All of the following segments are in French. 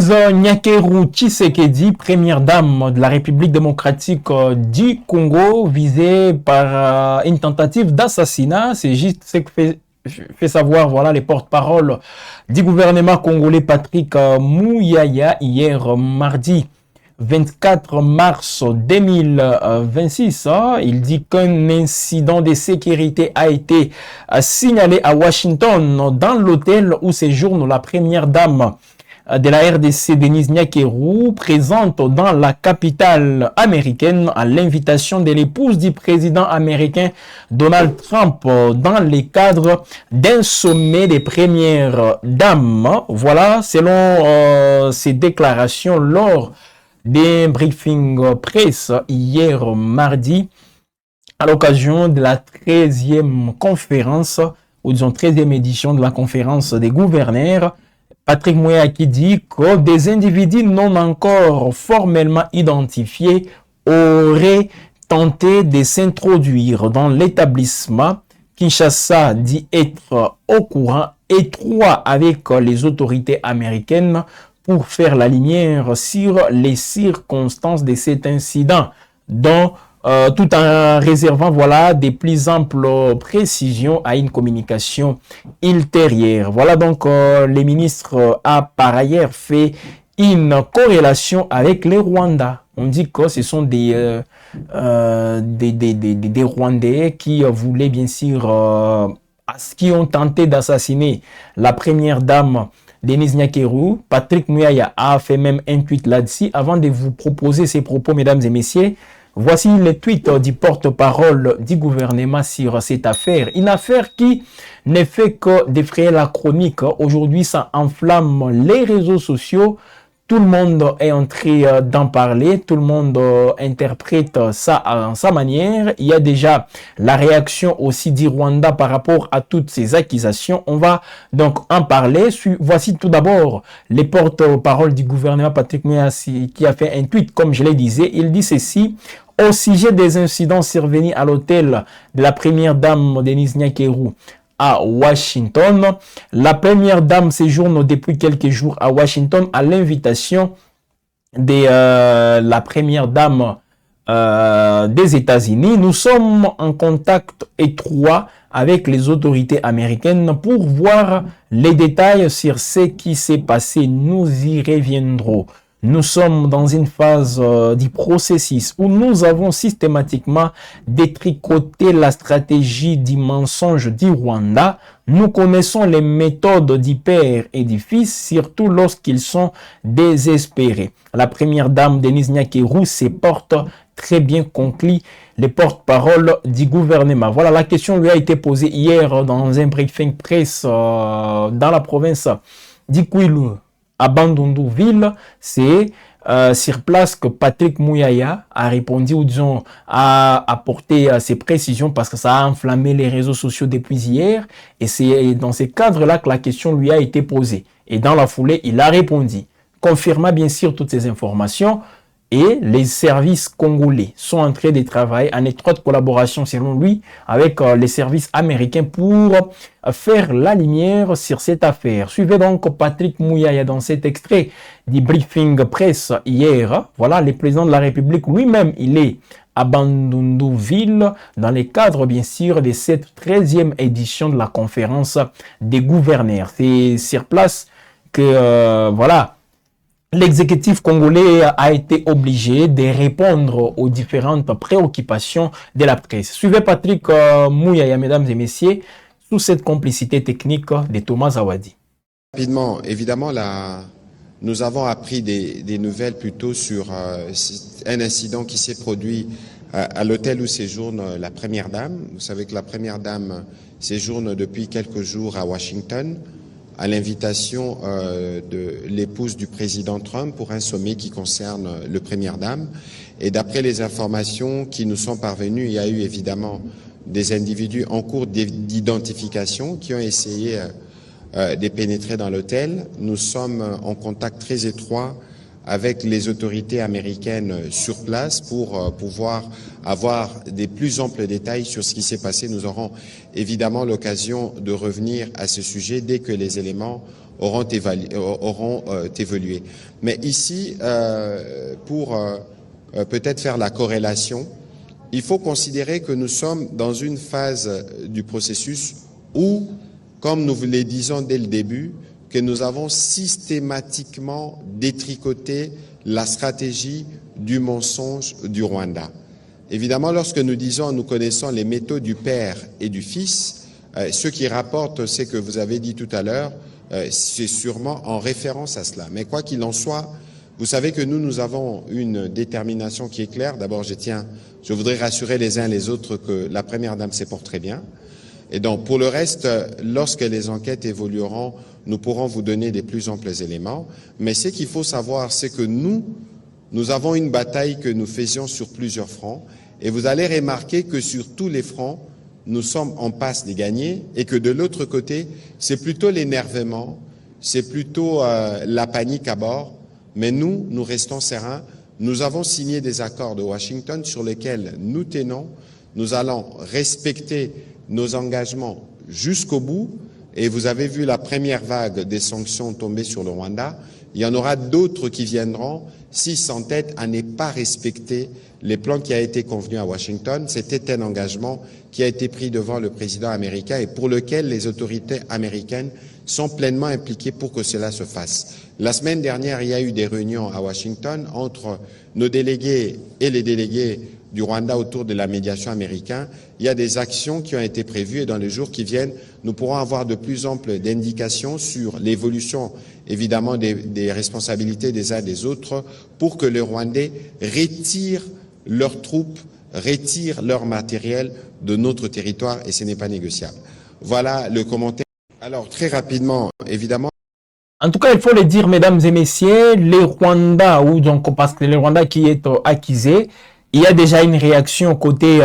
Denise Nyakeru Tshisekedi, première dame de la République démocratique du Congo, visée par une tentative d'assassinat. C'est juste ce que fait savoir voilà, les porte-paroles du gouvernement congolais Patrick Mouyaya hier mardi 24 mars 2026. Il dit qu'un incident de sécurité a été signalé à Washington dans l'hôtel où séjourne la première dame de la RDC, Denise Nyakeru, présente dans la capitale américaine à l'invitation de l'épouse du président américain Donald Trump dans le cadre d'un sommet des premières dames. Voilà, selon ces déclarations lors d'un briefing presse hier mardi à l'occasion de la 13e conférence, ou disons 13e édition de la conférence des gouverneurs. Patrick Mouyaya qui dit que des individus non encore formellement identifiés auraient tenté de s'introduire dans l'établissement. Kinshasa dit être au courant étroit avec les autorités américaines pour faire la lumière sur les circonstances de cet incident, dont tout en réservant voilà des plus amples précisions à une communication ultérieure. Voilà donc le ministre a par ailleurs fait une corrélation avec les Rwandais. On dit que ce sont des Rwandais qui voulaient bien sûr, qui ont tenté d'assassiner la première dame Denise Nyakeru. Patrick Mouyaya a fait même un tweet là-dessus. Avant de vous proposer ses propos, mesdames et messieurs, voici le tweet du porte-parole du gouvernement sur cette affaire. Une affaire qui ne fait que défrayer la chronique. Aujourd'hui, ça enflamme les réseaux sociaux. Tout le monde est en train d'en parler. Tout le monde interprète ça à sa manière. Il y a déjà la réaction aussi du Rwanda par rapport à toutes ces accusations. On va donc en parler. Voici tout d'abord les porte-parole du gouvernement Patrick Mouyaya qui a fait un tweet, comme je le disais. Il dit ceci. Au sujet des incidents survenus à l'hôtel de la première dame Denise Nyakeru à Washington, la première dame séjourne depuis quelques jours à Washington à l'invitation de la première dame des États-Unis. Nous sommes en contact étroit avec les autorités américaines pour voir les détails sur ce qui s'est passé. Nous y reviendrons. Nous sommes dans une phase du processus où nous avons systématiquement détricoté la stratégie du mensonge du Rwanda. Nous connaissons les méthodes du père et du fils, surtout lorsqu'ils sont désespérés. La première dame Denise Nyakeru se porte très bien conclut les porte-parole du gouvernement. Voilà, la question lui a été posée hier dans un briefing presse dans la province d'Ikwilu. À Bandundu-Ville, c'est sur place que Patrick Mouyaya a répondu, ou disons, a apporté ses précisions parce que ça a enflammé les réseaux sociaux depuis hier. Et c'est dans ce cadre-là que la question lui a été posée. Et dans la foulée, il a répondu, confirmant bien sûr toutes ces informations. Et les services congolais sont en train de travailler en étroite collaboration, selon lui, avec les services américains pour faire la lumière sur cette affaire. Suivez donc Patrick Mouyaya dans cet extrait du briefing presse hier. Voilà, le président de la République lui-même, il est à Bandundu-Ville dans le cadre, bien sûr, de cette 13e édition de la conférence des gouverneurs. C'est sur place que, voilà, l'exécutif congolais a été obligé de répondre aux différentes préoccupations de la presse. Suivez Patrick Mouyaya, mesdames et messieurs, sous cette complicité technique de Thomas Zawadi. Rapidement, évidemment, nous avons appris des nouvelles plutôt sur un incident qui s'est produit à l'hôtel où séjourne la première dame. Vous savez que la première dame séjourne depuis quelques jours à Washington, à l'invitation de l'épouse du président Trump pour un sommet qui concerne le première dame. Et d'après les informations qui nous sont parvenues, il y a eu évidemment des individus en cours d'identification qui ont essayé de pénétrer dans l'hôtel. Nous sommes en contact très étroit avec les autorités américaines sur place pour pouvoir avoir des plus amples détails sur ce qui s'est passé. Nous aurons évidemment l'occasion de revenir à ce sujet dès que les éléments auront évolué. Mais ici, pour peut-être faire la corrélation, il faut considérer que nous sommes dans une phase du processus où, comme nous vous le disons dès le début, que nous avons systématiquement détricoté la stratégie du mensonge du Rwanda. Évidemment, lorsque nous disons nous connaissons les méthodes du Père et du Fils, ce qui rapporte ce que vous avez dit tout à l'heure, c'est sûrement en référence à cela. Mais quoi qu'il en soit, vous savez que nous avons une détermination qui est claire. D'abord, je voudrais rassurer les uns les autres que la Première Dame se porte très bien. Et donc, pour le reste, lorsque les enquêtes évolueront, nous pourrons vous donner des plus amples éléments. Mais ce qu'il faut savoir, c'est que nous avons une bataille que nous faisions sur plusieurs fronts. Et vous allez remarquer que sur tous les fronts, nous sommes en passe de gagner et que de l'autre côté, c'est plutôt l'énervement, c'est plutôt la panique à bord. Mais nous restons sereins. Nous avons signé des accords de Washington sur lesquels nous tenons. Nous allons respecter nos engagements jusqu'au bout. Et vous avez vu la première vague des sanctions tomber sur le Rwanda. Il y en aura d'autres qui viendront s'ils s'entêtent à ne pas respecter les plans qui a été convenus à Washington. C'était un engagement qui a été pris devant le président américain et pour lequel les autorités américaines sont pleinement impliquées pour que cela se fasse. La semaine dernière, il y a eu des réunions à Washington entre nos délégués et les délégués du Rwanda autour de la médiation américaine. Il y a des actions qui ont été prévues et dans les jours qui viennent, nous pourrons avoir de plus amples indications sur l'évolution, évidemment, des responsabilités des uns des autres pour que les Rwandais retirent leurs troupes, retirent leur matériel de notre territoire et ce n'est pas négociable. Voilà le commentaire. Alors, très rapidement, évidemment. En tout cas, il faut le dire, mesdames et messieurs, les Rwandais, ou donc parce que les Rwandais qui est accusé, il y a déjà une réaction côté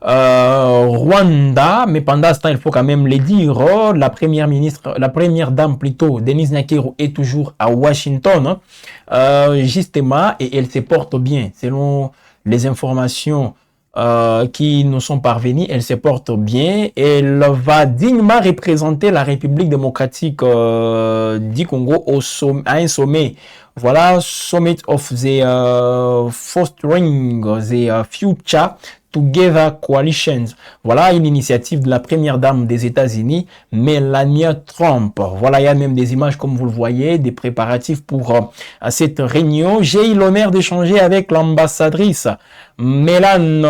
Rwanda, mais pendant ce temps, il faut quand même le dire, la première dame plutôt, Denise Nyakeru, est toujours à Washington, justement, et elle se porte bien, selon les informations qui nous sont parvenues, elle se porte bien, elle va dignement représenter la République démocratique du Congo à un sommet. Voilà, Summit of the Fostering the Future Together Coalitions. Voilà une initiative de la première dame des États-Unis, Melania Trump. Voilà, il y a même des images comme vous le voyez, des préparatifs pour cette réunion. J'ai eu l'honneur d'échanger avec l'ambassadrice Mélane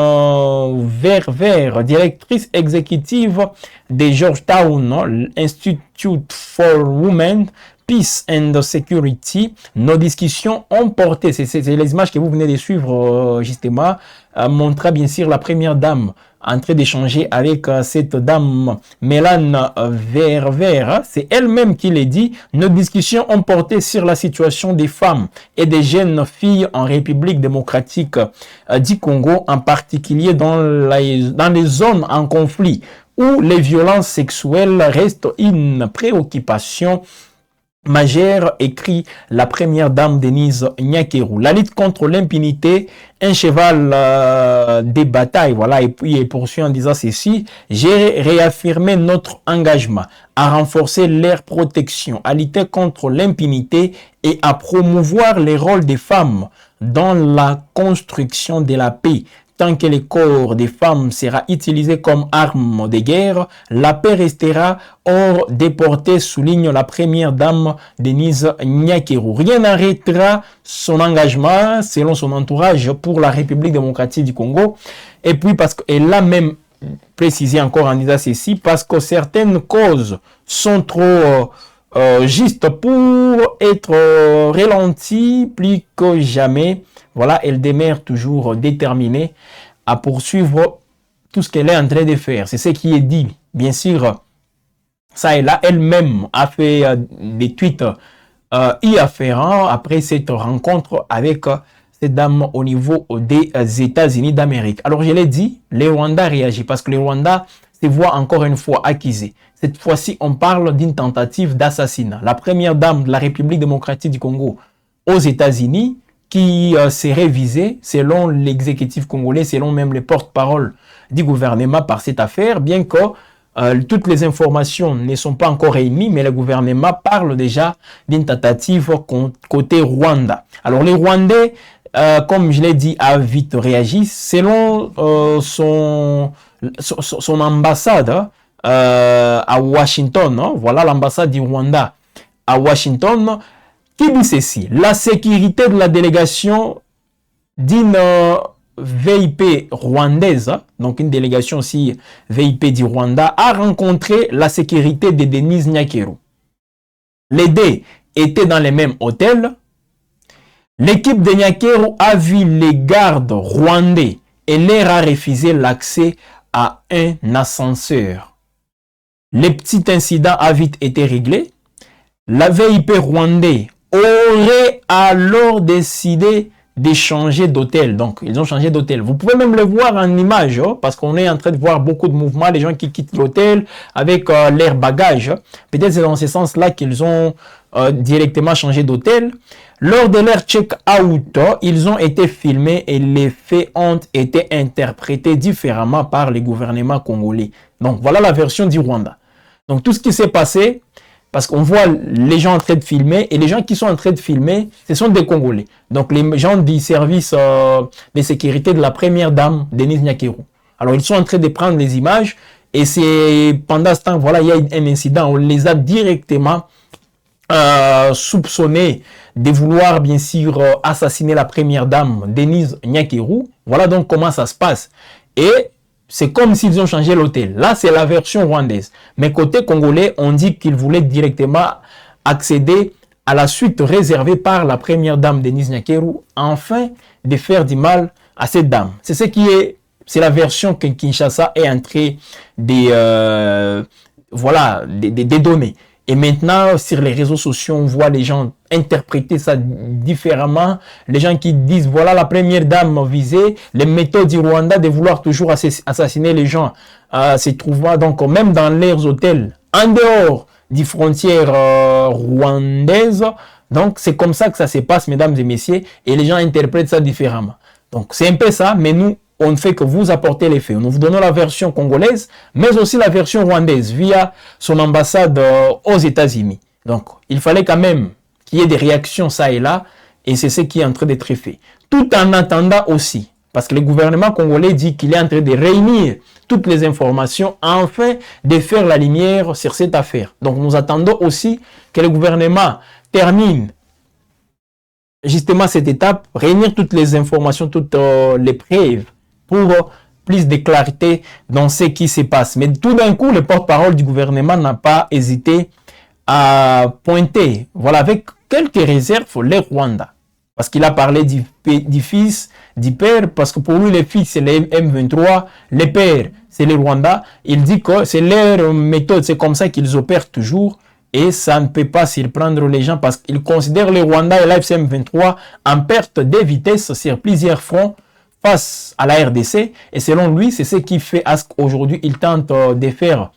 Verver, directrice exécutive de Georgetown Institute for Women, Peace and Security. Nos discussions ont porté, c'est les images que vous venez de suivre justement, montraient bien sûr la première dame en train d'échanger avec cette dame Mélane Verver. C'est elle-même qui l'a dit. Nos discussions ont porté sur la situation des femmes et des jeunes filles en République démocratique du Congo, en particulier dans les zones en conflit où les violences sexuelles restent une préoccupation majeure, écrit la première dame Denise Nyakeru. La lutte contre l'impunité, un cheval des batailles. Voilà, et puis il poursuit en disant ceci: j'ai réaffirmé notre engagement à renforcer leur protection, à lutter contre l'impunité et à promouvoir les rôles des femmes dans la construction de la paix. Tant que le corps des femmes sera utilisé comme arme de guerre, la paix restera hors des portées, souligne la première dame Denise Nyakeru. Rien n'arrêtera son engagement, selon son entourage, pour la République démocratique du Congo. Et puis, parce qu'elle a même précisé encore en disant ceci, parce que certaines causes sont trop justes pour être ralenties plus que jamais. Voilà, elle demeure toujours déterminée à poursuivre tout ce qu'elle est en train de faire. C'est ce qui est dit. Bien sûr, ça et là, elle-même a fait des tweets y afférents après cette rencontre avec cette dame au niveau des États-Unis d'Amérique. Alors, je l'ai dit, les Rwandais réagissent parce que les Rwandais se voient encore une fois accusés. Cette fois-ci, on parle d'une tentative d'assassinat. La première dame de la République démocratique du Congo aux États-Unis, qui serait visé, selon l'exécutif congolais, selon même les porte-paroles du gouvernement par cette affaire, bien que toutes les informations ne sont pas encore réunies, mais le gouvernement parle déjà d'une tentative côté Rwanda. Alors les Rwandais, comme je l'ai dit, a vite réagi. Selon son ambassade à Washington, hein, voilà l'ambassade du Rwanda à Washington, qui dit ceci: la sécurité de la délégation d'une VIP rwandaise, donc une délégation aussi VIP du Rwanda, a rencontré la sécurité de Denis Nyakeru. Les deux étaient dans les mêmes hôtels. L'équipe de Nyakeru a vu les gardes rwandais et leur a refusé l'accès à un ascenseur. Le petit incident a vite été réglé. La VIP rwandais aurait alors décidé de changer d'hôtel. Donc, ils ont changé d'hôtel. Vous pouvez même le voir en image, hein, parce qu'on est en train de voir beaucoup de mouvements, les gens qui quittent l'hôtel avec leurs bagages. Peut-être c'est dans ce sens-là qu'ils ont directement changé d'hôtel. Lors de leur check-out, ils ont été filmés et les faits ont été interprétés différemment par les gouvernements congolais. Donc, voilà la version du Rwanda. Donc, tout ce qui s'est passé, parce qu'on voit les gens en train de filmer, et les gens qui sont en train de filmer, ce sont des Congolais. Donc les gens du service de sécurité de la première dame, Denise Nyakeru. Alors ils sont en train de prendre les images, et c'est pendant ce temps, voilà, il y a un incident, on les a directement soupçonnés de vouloir bien sûr assassiner la première dame, Denise Nyakeru. Voilà donc comment ça se passe. Et c'est comme s'ils ont changé l'hôtel. Là, c'est la version rwandaise. Mais côté congolais, on dit qu'ils voulaient directement accéder à la suite réservée par la première dame Denise Nyakeru, afin de faire du mal à cette dame. C'est ce qui est, c'est la version que Kinshasa est en train de, voilà, des données. Et maintenant, sur les réseaux sociaux, on voit les gens interpréter ça différemment. Les gens qui disent, voilà la première dame visée, les méthodes du Rwanda de vouloir toujours assassiner les gens se trouvent donc même dans leurs hôtels, en dehors des frontières rwandaises. Donc, c'est comme ça que ça se passe, mesdames et messieurs, et les gens interprètent ça différemment. Donc, c'est un peu ça, mais nous, on ne fait que vous apporter les faits. Nous vous donnons la version congolaise, mais aussi la version rwandaise via son ambassade aux États-Unis. Donc, il fallait quand même qu'il y ait des réactions ça et là, et c'est ce qui est en train d'être fait. Tout en attendant aussi, parce que le gouvernement congolais dit qu'il est en train de réunir toutes les informations afin de faire la lumière sur cette affaire. Donc, nous attendons aussi que le gouvernement termine justement cette étape, réunir toutes les informations, toutes les preuves, pour plus de clarté dans ce qui se passe. Mais tout d'un coup, le porte-parole du gouvernement n'a pas hésité à pointer, voilà, avec quelques réserves, les Rwandais. Parce qu'il a parlé du fils, du père, parce que pour lui, les fils, c'est les M23, les pères, c'est les Rwandais. Il dit que c'est leur méthode, c'est comme ça qu'ils opèrent toujours. Et ça ne peut pas surprendre les gens parce qu'ils considèrent les Rwandais et l'AFC M23 en perte de vitesse sur plusieurs fronts face à la RDC, et selon lui, c'est ce qui fait qu'aujourd'hui, ils tentent de faire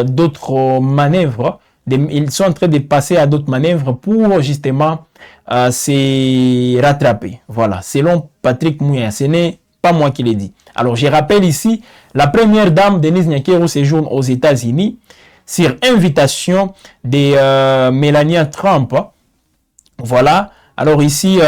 d'autres manœuvres. Ils sont en train de passer à d'autres manœuvres pour justement se rattraper. Voilà, selon Patrick Mouya, ce n'est pas moi qui l'ai dit. Alors, je rappelle ici, la première dame, Denise Nyakeru, séjourne aux États-Unis sur invitation de Melania Trump. Voilà, alors ici...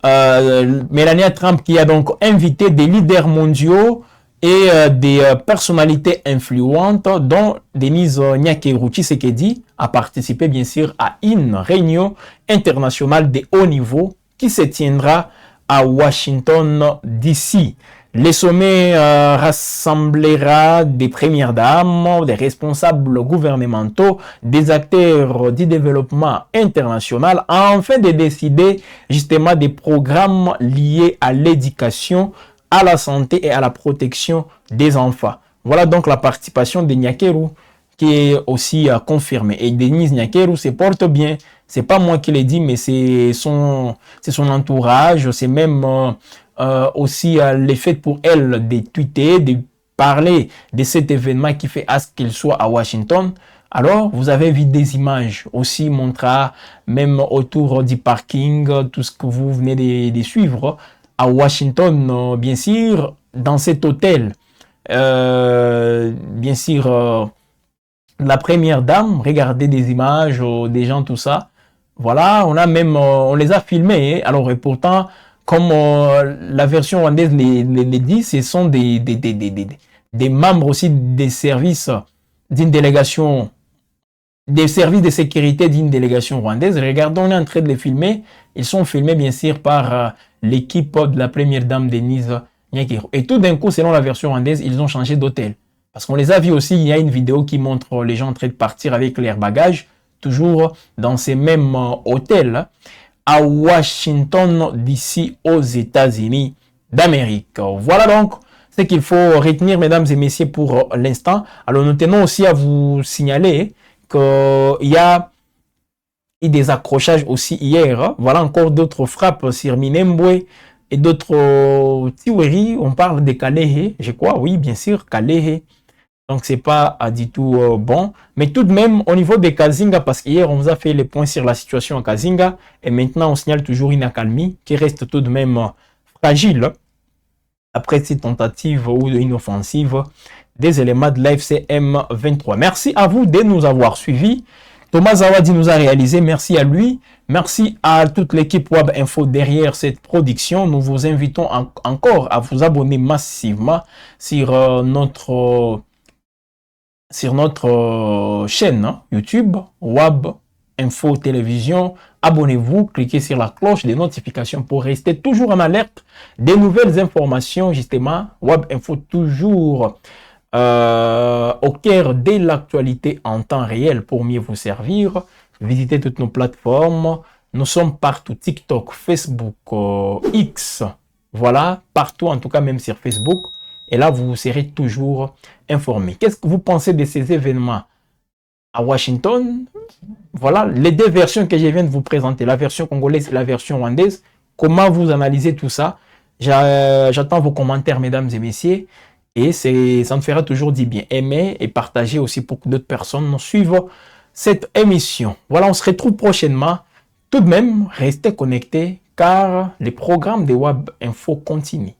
Melania Trump qui a donc invité des leaders mondiaux et des personnalités influentes dont Denise Nyakeru Tshisekedi a participé bien sûr à une réunion internationale de haut niveau qui se tiendra à Washington DC. Le sommet rassemblera des premières dames, des responsables gouvernementaux, des acteurs du développement international, afin de décider justement des programmes liés à l'éducation, à la santé et à la protection des enfants. Voilà donc la participation de Nyakeru qui est aussi confirmée. Et Denise Nyakeru se porte bien. C'est pas moi qui l'ai dit, mais c'est son entourage, c'est même... aussi le fait pour elle de tweeter, de parler de cet événement qui fait à ce qu'il soit à Washington. Alors, vous avez vu des images aussi montrant même autour du parking, tout ce que vous venez de suivre à Washington, bien sûr, dans cet hôtel bien sûr, la première dame, regardez des images, des gens, tout ça. Voilà, on a même, on les a filmés. Hein. Alors, et pourtant, comme la version rwandaise les dit, ce sont des membres aussi des services d'une délégation, des services de sécurité d'une délégation rwandaise. Regardons, on est en train de les filmer. Ils sont filmés, bien sûr, par l'équipe de la première dame Denise Nyakero. Et tout d'un coup, selon la version rwandaise, ils ont changé d'hôtel. Parce qu'on les a vus aussi, il y a une vidéo qui montre les gens en train de partir avec leurs bagages, toujours dans ces mêmes hôtels, à Washington, d'ici aux États-Unis d'Amérique. Voilà donc ce qu'il faut retenir, mesdames et messieurs, pour l'instant. Alors, nous tenons aussi à vous signaler qu'il y a eu des accrochages aussi hier. Voilà encore d'autres frappes sur Minembwe et d'autres Tiweri. On parle de Kalehe, je crois, oui, bien sûr, Kalehe. Donc, c'est pas du tout bon. Mais tout de même, au niveau de Kazinga, parce qu'hier, on vous a fait les points sur la situation à Kazinga, et maintenant, on signale toujours une accalmie qui reste tout de même fragile après cette tentative ou une offensive des éléments de l'AFC M23. Merci à vous de nous avoir suivis. Thomas Zawadi nous a réalisé. Merci à lui. Merci à toute l'équipe Web Info derrière cette production. Nous vous invitons encore à vous abonner massivement sur notre chaîne YouTube Web Info Télévision. Abonnez-vous, cliquez sur la cloche des notifications pour rester toujours en alerte des nouvelles informations. Justement, Web Info toujours au cœur de l'actualité en temps réel pour mieux vous servir. Visitez toutes nos plateformes. Nous sommes partout, TikTok, Facebook, X. Voilà, partout, en tout cas même sur Facebook. Et là, vous serez toujours informé. Qu'est-ce que vous pensez de ces événements à Washington? Voilà les deux versions que je viens de vous présenter, la version congolaise et la version rwandaise. Comment vous analysez tout ça? J'attends vos commentaires, mesdames et messieurs. Et ça me fera toujours du bien. Aimer et partager aussi pour que d'autres personnes nous suivent cette émission. Voilà, on se retrouve prochainement. Tout de même, restez connectés car les programmes de Web Info continuent.